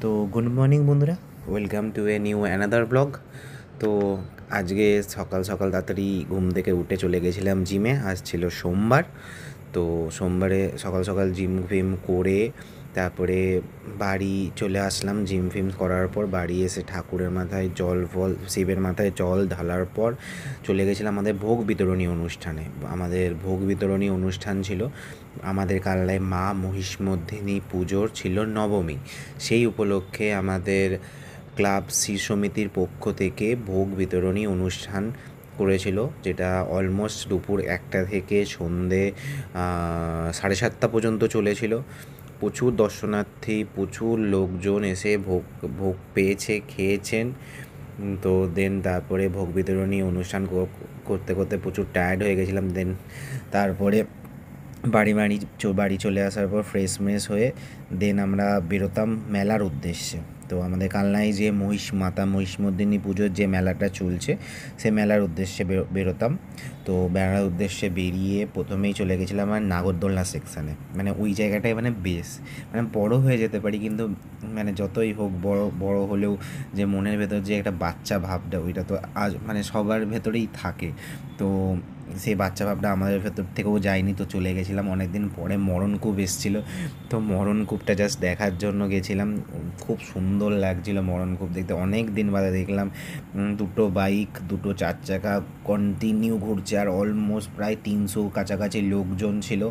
তো good morning বন্ধুরা, welcome to a new another blog. তো আজকে সকাল সকাল তাড়াতাড়ি ঘুম থেকে উঠে চলে গেছিলাম জিমে। আজ ছিল সোমবার। তো সোমবারে সকাল সকাল জিম ফিম করে তারপরে বাড়ি চলে আসলাম। জিম ফিম করার পর বাড়ি এসে ঠাকুরের মাথায় জল ফল, শিবের মাথায় জল ঢালার পর চলে গেছিলাম আমাদের ভোগ বিতরণী অনুষ্ঠানে। আমাদের ভোগ বিতরণী অনুষ্ঠান ছিল আমাদের কালনায় মা মহিষমর্দিনী পুজোর ছিল নবমী। সেই উপলক্ষে আমাদের ক্লাব শ্রী সমিতির পক্ষ থেকে ভোগ বিতরণী অনুষ্ঠান করেছিল, যেটা অলমোস্ট দুপুর 1টা থেকে সন্ধে 7:30 পর্যন্ত চলেছিল। প্রচুর দর্শনার্থী, প্রচুর লোকজন এসে ভোগ ভোগ পেয়েছে, খেয়েছেন। তো দেন তারপরে ভোগ বিতরণী অনুষ্ঠান করতে করতে প্রচুর টায়ার্ড হয়ে গেছিলাম। দেন তারপরে বাড়ি চলে আসার পর ফ্রেশ মেশ হয়ে দেন আমরা বেরোতাম মেলার উদ্দেশ্যে। তো আমাদের কালনায় যে মহিষমর্দিনী পুজোর যে মেলাটা চলছে, সে মেলার উদ্দেশ্যে বেরোতাম। তো মেলার উদ্দেশ্যে বেরিয়ে প্রথমেই চলে গেছিলাম আমার নাগরদোলনা সেকশানে। মানে ওই জায়গাটায় মানে বেশ মানে বড় হয়ে যেতে পারি, কিন্তু মানে যতই হোক বড় হলেও যে মনের ভেতর যে একটা বাচ্চা ভাবটা, ওইটা তো আজ মানে সবার ভেতরেই থাকে। তো সেই বাচ্চা ভাবটা আমাদের ভেতর থেকেও যায়নি, তো চলে গেছিলাম। অনেক দিন পরে মরণকূপ এসেছিলো, তো মরণকূপটা জাস্ট দেখার জন্য গেছিলাম। খুব সুন্দর লাগছিলো মরণকূপ দেখতে, অনেক দিন বাদে দেখলাম। দুটো বাইক, দুটো 4 চাকা কন্টিনিউ ঘুরছে, আর অলমোস্ট প্রায় 300 কাছাকাছি লোকজন ছিল।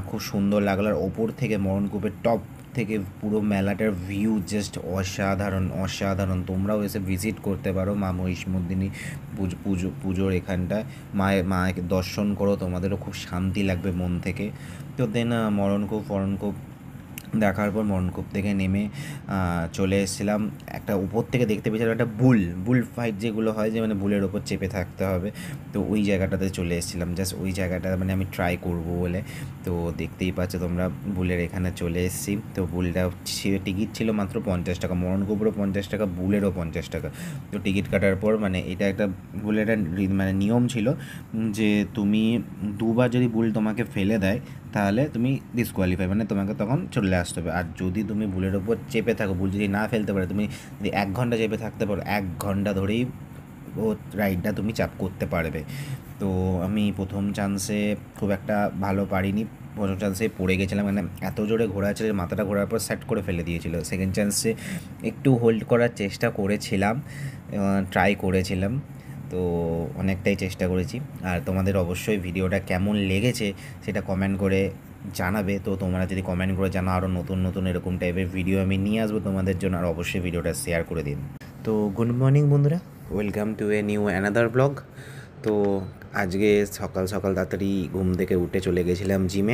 খুব সুন্দর লাগলো। আর ওপর থেকে মরণকূপের টপ থেকে পুরো মেলাটার ভিউ জাস্ট অসাধারণ। তোমরাও এসে ভিজিট করতে পারো মা মহিষমর্দিনী পুজোর এখানটায়। মাকে দর্শন করো, তোমাদেরও খুব শান্তি লাগবে মন থেকে। তো দেন মরণকূপ দেখার পর মরণকূপ থেকে নেমে চলে এসেছিলাম। একটা উপর থেকে দেখতে পেয়েছিলাম একটা বুল ফাইট যেগুলো হয়, যে মানে বুলের ওপর চেপে থাকতে হবে। তো ওই জায়গাটাতে চলে এসেছিলাম, জাস্ট ওই জায়গাটা মানে আমি ট্রাই করব বলে। তো দেখতেই পাচ্ছ তোমরা, বুলের এখানে চলে এসেছি। তো বুলটা টিকিট ছিল মাত্র 50 টাকা, মরণকূপেরও 50 টাকা, বুলেরও 50 টাকা। তো টিকিট কাটার পর মানে এটা একটা বুলের মানে নিয়ম ছিল যে তুমি দুবার যদি বুল তোমাকে ফেলে দেয় তাহলে তুমি ডিসকোয়ালিফাই, মানে তোমাকে তখন চলে আসতে হবে। আর যদি তুমি বুলের ওপর চেপে থাকো, বুল যদি না ফেলতে পারে, তুমি যদি 1 ঘন্টা চেপে থাকতে পারো, 1 ঘন্টা ধরেই ও রাইডটা তুমি চাপ করতে পারবে। তো আমি প্রথম চান্সে খুব একটা ভালো পারিনি, প্রথম চান্সে পড়ে গেছিলাম। মানে এত জোরে ঘোরা ছিল, মাথাটা ঘোরার পর সেট করে ফেলে দিয়েছিল। সেকেন্ড চান্সে একটু হোল্ড করার চেষ্টা করেছিলাম, ট্রাই করেছিলাম। তো অনেকটাই চেষ্টা করেছি। আর তোমাদের অবশ্যই ভিডিওটা কেমন লেগেছে সেটা কমেন্ট করে জানাবে। তো তোমরা যদি কমেন্ট করে জানাও, আরও নতুন এরকম টাইপের ভিডিও আমি নিয়ে আসবো তোমাদের জন্য। আর অবশ্যই ভিডিওটা শেয়ার করে দিন। তো গুড মর্নিং বন্ধুরা, welcome to a new another blog. তো আজকে সকাল সকাল তাড়াতাড়ি ঘুম থেকে উঠে চলে গেছিলাম জিমে।